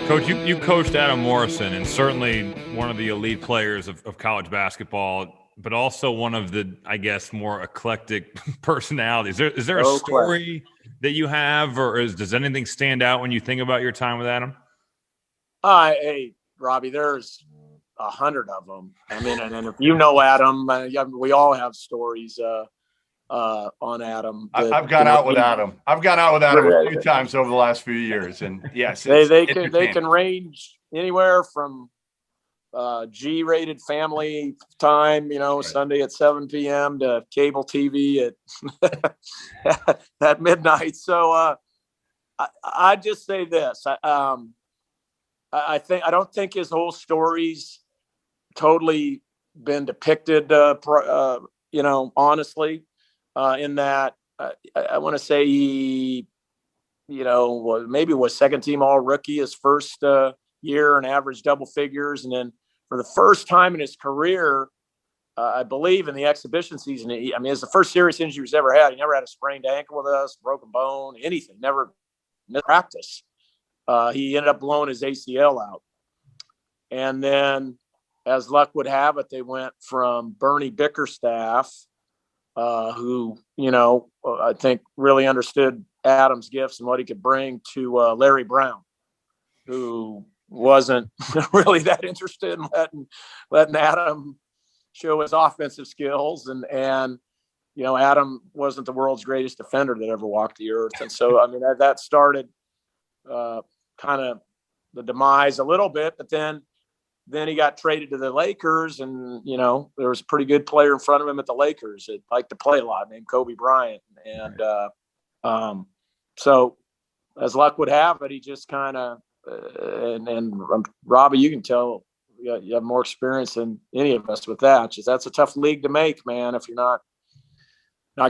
Coach, you coached Adam Morrison, and certainly one of the elite players of college basketball, but also one of the, I guess, more eclectic personalities. Is there a story that you have, or does anything stand out when you think about your time with Adam? Hey, Robbie, there's 100 of them. I mean, and if you know Adam, we all have stories on Adam. I've gone out with Adam. I've gone out with Adam a few times over the last few years, and yes, they can range anywhere from G-rated family time, right, Sunday at 7 p.m. to cable TV at midnight. So I just say this. I don't think his whole story's totally been depicted, honestly, in that I want to say he, maybe was second team all rookie his first year and averaged double figures. And then for the first time in his career, I believe in the exhibition season, it's the first serious injury he's ever had. He never had a sprained ankle with us, broken bone, anything, never missed practice. He ended up blowing his ACL out. And then, as luck would have it, they went from Bernie Bickerstaff, who, I think really understood Adam's gifts and what he could bring, to Larry Brown, who wasn't really that interested in letting Adam show his offensive skills. And Adam wasn't the world's greatest defender that ever walked the earth. And so, that started kind of the demise a little bit, but then he got traded to the Lakers, and there was a pretty good player in front of him at the Lakers that liked to play a lot, named Kobe Bryant. And so as luck would have it, he just kind of and Robbie, you can tell you have more experience than any of us with that. That's a tough league to make, man, if you're not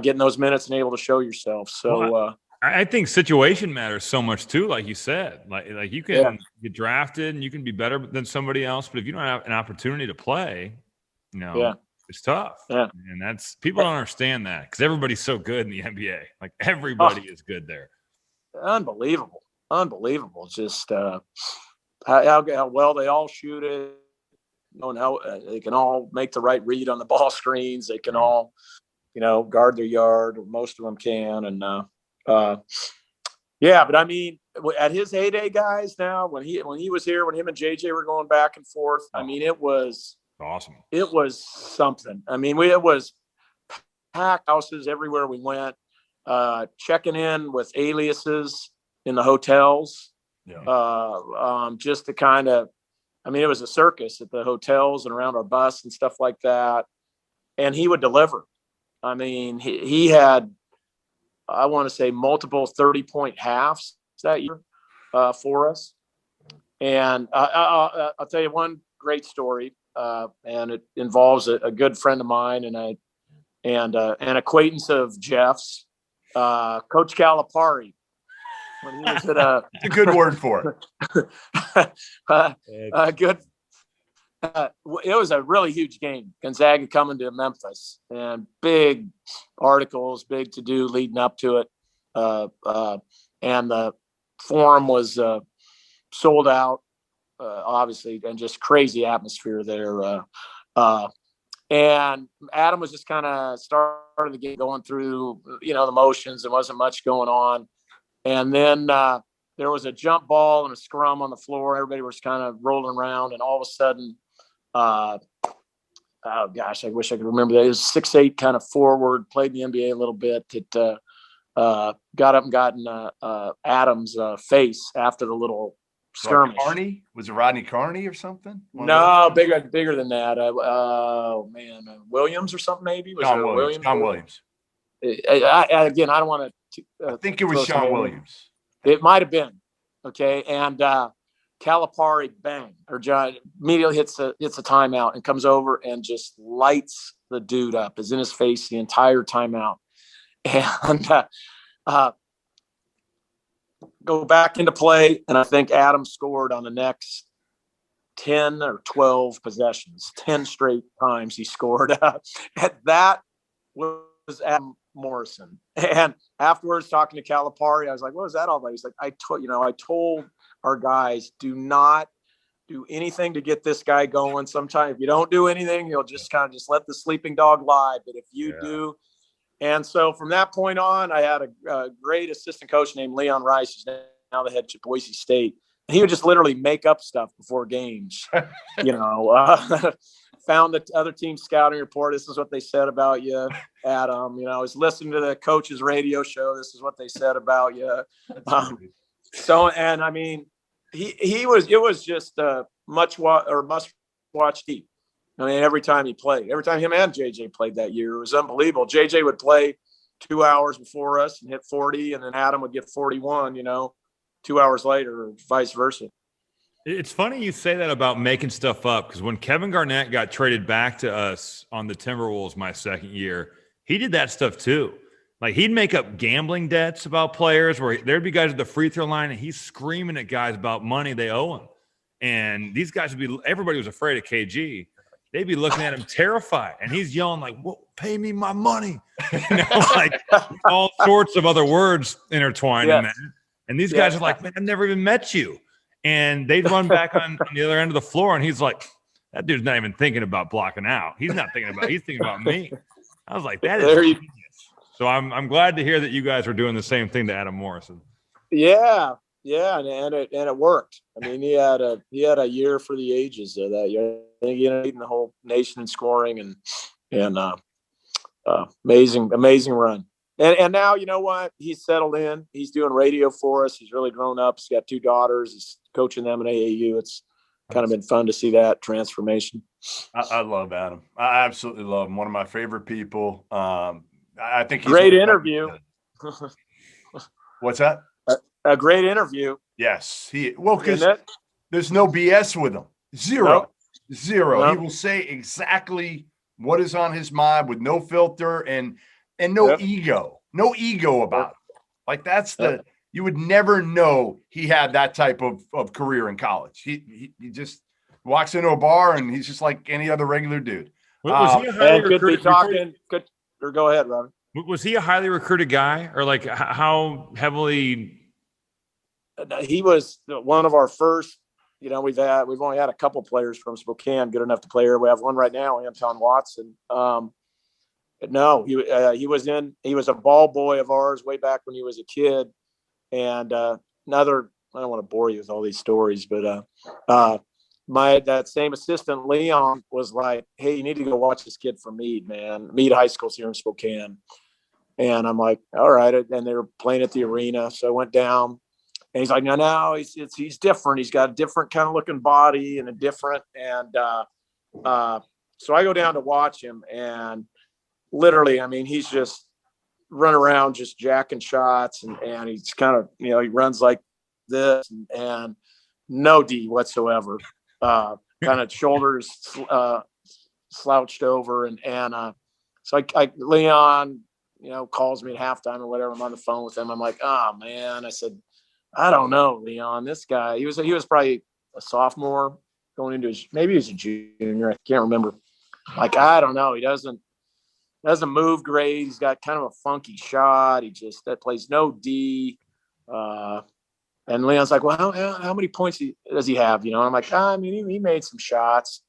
getting those minutes and able to show yourself. So I think situation matters so much too, like you said. Like you can get drafted and you can be better than somebody else, but if you don't have an opportunity to play, it's tough. Yeah. And that's, people don't understand that, because everybody's so good in the NBA. Like everybody is good there. Unbelievable. Just how well they all shoot it. And how they can all make the right read on the ball screens. They can all, guard their yard. Most of them can. And but at his heyday, guys, now when he was here, when him and JJ were going back and forth, it was awesome. It was something. It was packed houses everywhere we went, checking in with aliases in the hotels, just to kind of, it was a circus at the hotels and around our bus and stuff like that. And he would deliver. He had, I want to say, multiple 30-point halves that year for us. And I'll tell you one great story, and it involves a good friend of mine and an acquaintance of Jeff's, Coach Calipari. When he was at a good word for it. Good. It was a really huge game. Gonzaga coming to Memphis, and big articles, big to do leading up to it. And the forum was sold out, obviously, and just crazy atmosphere there. And Adam was just kind of started the game, going through, the motions. There wasn't much going on. And then there was a jump ball and a scrum on the floor. Everybody was kind of rolling around, and all of a sudden, oh gosh, I wish I could remember that. He was 6'8", kind of forward, played in the NBA a little bit. It got up and got in Adam's face after the little skirmish. Carney? Was it Rodney Carney or something? No, bigger than that. Williams or something maybe? Was Sean Williams. Sean Williams. Again, I don't want to. I think it was Sean Williams. It might have been. Okay, and Calipari, bang, or John immediately hits a timeout and comes over and just lights the dude up, is in his face the entire timeout. And go back into play, and I think Adam scored on the next 10 or 12 possessions, 10 straight times he scored. And that was Adam Morrison. And afterwards, talking to Calipari, I was like, what was that all about? He's like, I told our guys, do not do anything to get this guy going. Sometimes if you don't do anything, he'll just kind of just let the sleeping dog lie. But if you do, and so from that point on, I had a great assistant coach named Leon Rice, who's now the head of Boise State. And he would just literally make up stuff before games, found the other team scouting report. This is what they said about you, Adam. I was listening to the coach's radio show. This is what they said about you. And I mean, it was just must watch deep. I mean, every time he played, every time him and JJ played that year, it was unbelievable. JJ would play 2 hours before us and hit 40, and then Adam would get 41, 2 hours later, or vice versa. It's funny you say that about making stuff up, because when Kevin Garnett got traded back to us on the Timberwolves my second year, he did that stuff too. Like, he'd make up gambling debts about players where there'd be guys at the free throw line and he's screaming at guys about money they owe him. And these guys everybody was afraid of KG. They'd be looking at him terrified. And he's yelling like, "Well, pay me my money." Like all sorts of other words intertwined in that. And these guys are like, "Man, I've never even met you." And they'd run back on the other end of the floor. And he's like, "That dude's not even thinking about blocking out. He's thinking about me." I was like, that is genius. So I'm glad to hear that you guys are doing the same thing to Adam Morrison. Yeah, and it worked. I mean, he had a year for the ages that year. I think leading the whole nation in scoring and amazing run. And now, you know what? He's settled in. He's doing radio for us. He's really grown up. He's got 2 daughters. He's coaching them in AAU. It's kind of been fun to see that transformation. I love Adam. I absolutely love him. One of my favorite people. I think he's great interview. What's that? A great interview. Yes. Because there's no BS with him. Zero. He will say exactly what is on his mind with no filter and no ego. No ego about it. Like, that's you would never know he had that type of career in college. He just walks into a bar and he's just like any other regular dude. Was he a highly recruited? Go ahead, Robbie. Was he a highly recruited guy, or like how heavily? He was one of our first. We've only had a couple players from Spokane good enough to play here. We have one right now, Anton Watson. No, he was a ball boy of ours way back when he was a kid. And I don't want to bore you with all these stories, but that same assistant Leon was like, "Hey, you need to go watch this kid from Meade, man. Meade High School's here in Spokane." And I'm like, "All right." And they were playing at the arena, so I went down. And he's like, no, he's different. He's got a different kind of looking body and so I go down to watch him, and literally, I mean, he's just run around, just jacking shots. And he's kind of, he runs like this and no D whatsoever. Kind of shoulders slouched over. So Leon, calls me at halftime or whatever. I'm on the phone with him. I'm like, "Oh man," I said, "I don't know, Leon, this guy." He was probably a sophomore going into maybe he was a junior. I can't remember. Like, I don't know. He doesn't move great. He's got kind of a funky shot. That plays no D. And Leon's like, "Well, how many points does he have?" I'm like, I mean, he made some shots.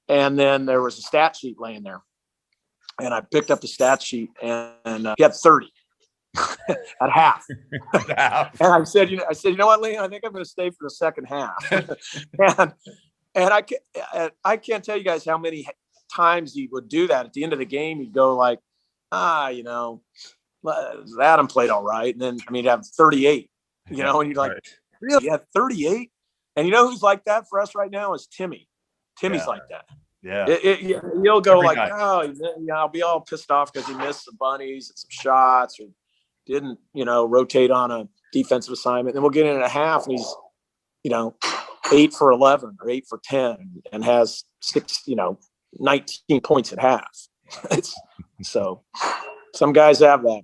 And then there was a stat sheet laying there. And I picked up the stat sheet and he had 30. At half. And I said, you know what, Leon, I think I'm going to stay for the second half. and I can't tell you guys how many times he would do that. At the end of the game, he'd go like, Adam played all right. And then, he'd have 38, and you're like, really? You had 38? And who's like that for us right now is Timmy. Timmy's like that. Yeah. He'll go every night. I'll be all pissed off because he missed some bunnies and some shots, or didn't, rotate on a defensive assignment. Then we'll get in at a half and he's, 8 for 11 or 8 for 10 and has 19 points at half. So some guys have that.